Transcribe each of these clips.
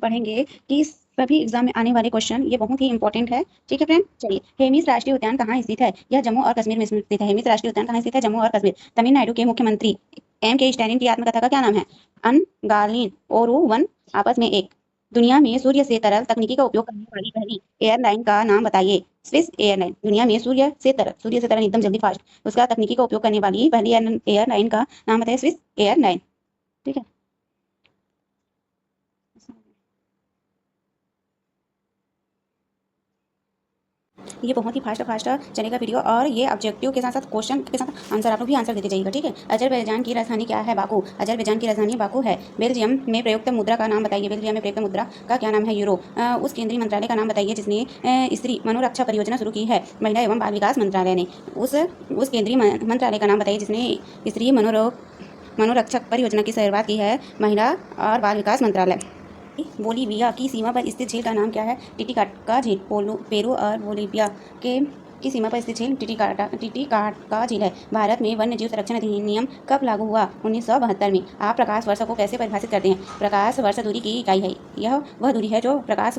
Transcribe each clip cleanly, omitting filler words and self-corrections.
पढ़ेंगे कि सभी एग्जाम में आने वाले क्वेश्चन ये बहुत ही इंपॉर्टेंट है। ठीक है फ्रेंड, चलिए। हेमिस राष्ट्रीय उद्यान कहाँ स्थित है? यह जम्मू और कश्मीर में स्थित है। हेमिस राष्ट्रीय उद्यान कहाँ स्थित है? जम्मू और कश्मीर। तमिलनाडु के मुख्यमंत्री M.K. स्टैलिन की आत्मकथा का क्या नाम है? अनगालिन ओरुवन आपस में एक। दुनिया में सूर्य से तरल तकनीकी का उपयोग करने वाली पहली एयरलाइन का नाम बताइए। Swiss airline. दुनिया में सूर्य से तरल एकदम जल्दी फास्ट उसका तकनीकी का उपयोग करने वाली पहली एयरलाइन का नाम बताइए। Swiss airline. ठीक है। ये बहुत ही फास्ट चलेगा वीडियो, और ये ऑब्जेक्टिव के साथ साथ क्वेश्चन के साथ आंसर आप लोग भी आंसर देते जाइएगा। ठीक है। अजरबैजान की राजधानी क्या है? बाकू। अजरबैजान की राजधानी बाकू है। बेल्जियम में प्रयुक्त मुद्रा का नाम बताइए। बेल्जियम में प्रयुक्त मुद्रा का क्या नाम है? यूरो। उस केंद्रीय मंत्रालय का नाम बताइए जिसने स्त्री मनोरक्षा परियोजना शुरू की है। महिला एवं बाल विकास मंत्रालय ने। उस केंद्रीय मंत्रालय का नाम बताइए जिसने स्त्री मनोरक्षक परियोजना की शुरुआत की है। महिला और बाल विकास मंत्रालय। बोलीविया की सीमा पर स्थित झील का नाम क्या है? टिटिकाका झील। पेरू और बोलीविया की सीमा पर स्थित झील टिटिकाका झील है। भारत में वन्य जीव संरक्षण अधिनियम कब लागू हुआ? 1972 में। आप प्रकाश वर्ष को कैसे परिभाषित करते हैं? प्रकाश वर्ष दूरी की इकाई है। यह वह दूरी है जो प्रकाश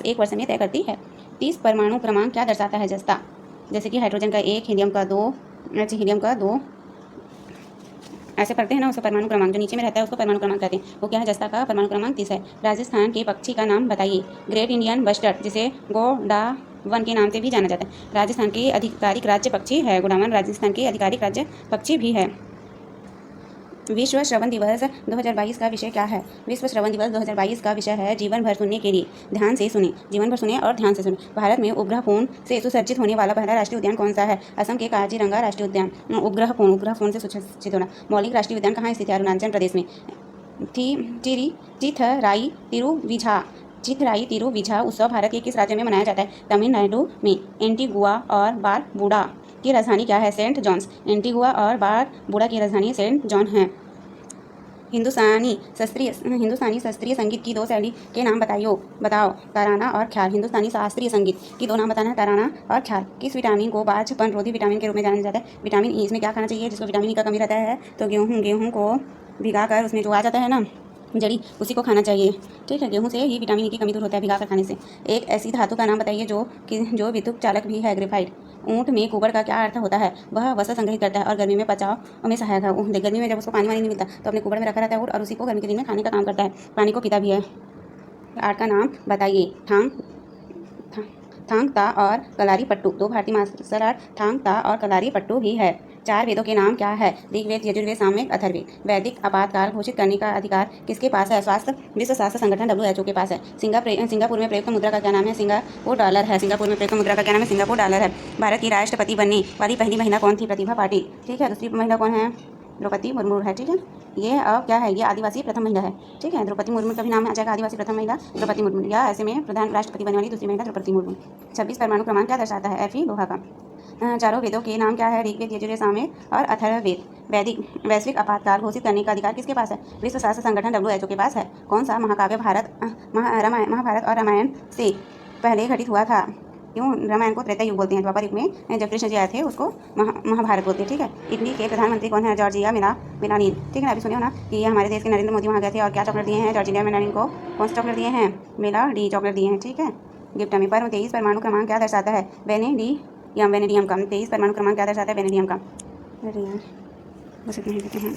एक वर्ष में तय करती है। 30 परमाणु क्रमांक क्या दर्शाता है? जस्ता। जैसे कि हाइड्रोजन का 1, हीलियम का 2, ऐसे पढ़ते हैं ना। उसका परमाणु क्रमांक जो नीचे में रहता है उसको परमाणु क्रमांक कहते हैं। वो क्या है? जस्ता का परमाणु क्रमांक 30 है। राजस्थान के पक्षी का नाम बताइए। ग्रेट इंडियन बस्टर्ड, जिसे गोंडावन के नाम से भी जाना जाता है, राजस्थान के आधिकारिक राज्य पक्षी है। गोंडावन राजस्थान के आधिकारिक राज्य पक्षी भी है। विश्व श्रवण दिवस 2022 का विषय क्या है? विश्व श्रवण दिवस 2022 का विषय है जीवन भर सुनने के लिए। ध्यान से सुने, जीवन भर सुने और ध्यान से सुने। भारत में उपग्रह फोन से सुसज्जित होने वाला पहला राष्ट्रीय उद्यान कौन सा है? असम के काजीरंगा राष्ट्रीय उद्यान। उपग्रह फोन से सुसज्जित होना। मौलिक राष्ट्रीय उद्यान कहाँ स्थित है? अरुणाचल प्रदेश में। चिथराई तिरुविझा उत्सव भारत के किस राज्य में मनाया जाता है? तमिलनाडु में। एंटीगुआ और बारबुडा की राजधानी क्या है? Saint John's. एंटीगुआ और बारबुडा की राजधानी सेंट जॉन है। हिंदुस्तानी शास्त्रीय संगीत की दो शैली के नाम बताओ। तराना और ख्याल। हिंदुस्तानी शास्त्रीय संगीत की दो नाम बताना है, तराना और ख्याल। किस विटामिन को बाझपन रोधी विटामिन के रूप में जाना जाता है? Vitamin E. इसमें क्या खाना चाहिए? जिसको विटामिन ई का कमी रहता है तो गेहूँ को भिगाकर उसमें जो आ जाता है ना जड़ी, उसी को खाना चाहिए। ठीक है। गेहूं से ही विटामिन ई की कमी दूर होता है भिगाकर खाने से। एक ऐसी धातु का नाम बताइए जो विद्युत चालक भी है। ग्रेफाइट। ऊँट में कुबड़ का क्या अर्थ होता है? वह वसा संग्रहित करता है और गर्मी में बचाव में सहायक है। गर्मी में जब उसको पानी वानी नहीं मिलता तो अपने कुबड़ में रखा रहता है ऊँट, और उसी को गर्मी के दिन में खाने का काम करता है। पानी को पीता भी है। आर्ट का नाम बताइए। थांग ता और कलारी पट्टू। दो भारतीय मार्शल आर्ट थांग ता और कलारी पट्टू भी है। 4 वेदों के नाम क्या है? ऋग्वेद, यजुर्वेद, सामवेद, अथर्ववेद। वैदिक आपातकाल घोषित करने का अधिकार किसके पास है? विश्व स्वास्थ्य संगठन WHO के पास है। सिंगापुर में प्रयुक्त मुद्रा का क्या नाम है? सिंगापुर डॉलर है। सिंगापुर में प्रयुक्त मुद्रा का क्या नाम है? सिंगापुर डॉलर है। भारत की राष्ट्रपति बनने वाली पहली महिला कौन थी? प्रतिभा पाटिल। ठीक है। दूसरी महिला कौन है? द्रौपदी मुर्मू है। ठीक है। ये अब क्या है? ये आदिवासी प्रथम महिला है। ठीक है। द्रौपदी मुर्मू का भी नाम आ जाएगा आदिवासी प्रथम महिला द्रौपदी मुर्मू, या ऐसे में प्रधान राष्ट्रपति बनने वाली दूसरी महिला द्रौपदी मुर्मू। 26 परमाणु क्रमांक क्या दर्शाता है? Fe लोहा का। चारों वेदों के नाम क्या है? ऋग्वेद, यजुर्वेद, सामवेद और अथर्ववेद। वैश्विक आपातकाल घोषित करने का अधिकार किसके पास है? विश्व स्वास्थ्य संगठन WHO के पास है। कौन सा महाकाव्य महाभारत और रामायण से पहले घटित हुआ था? क्यों रामायण को त्रेता युग बोलते हैं? द्वापर युग में जब कृष्ण जी आए थे उसको महाभारत बोलते हैं। ठीक है। इटली के प्रधानमंत्री कौन है? Georgia Melanie. ठीक है ना। अभी सुनिए ना कि ये हमारे देश के नरेंद्र मोदी वहाँ गए थे और क्या चॉकलेट दिए हैं जॉर्जिया मेलानी को? कौन सा चॉकलेट दिए हैं? मेलाडी चॉकलेट दिए हैं। ठीक है। गिफ्ट में। 23 परमाणु क्रमांक क्या दर्शाता है? वेनेडियम का। 23 परमाणु क्रमांक क्या दर्शाता है? वेनेडियम का। अरे यार बस इतना ही देते हैं।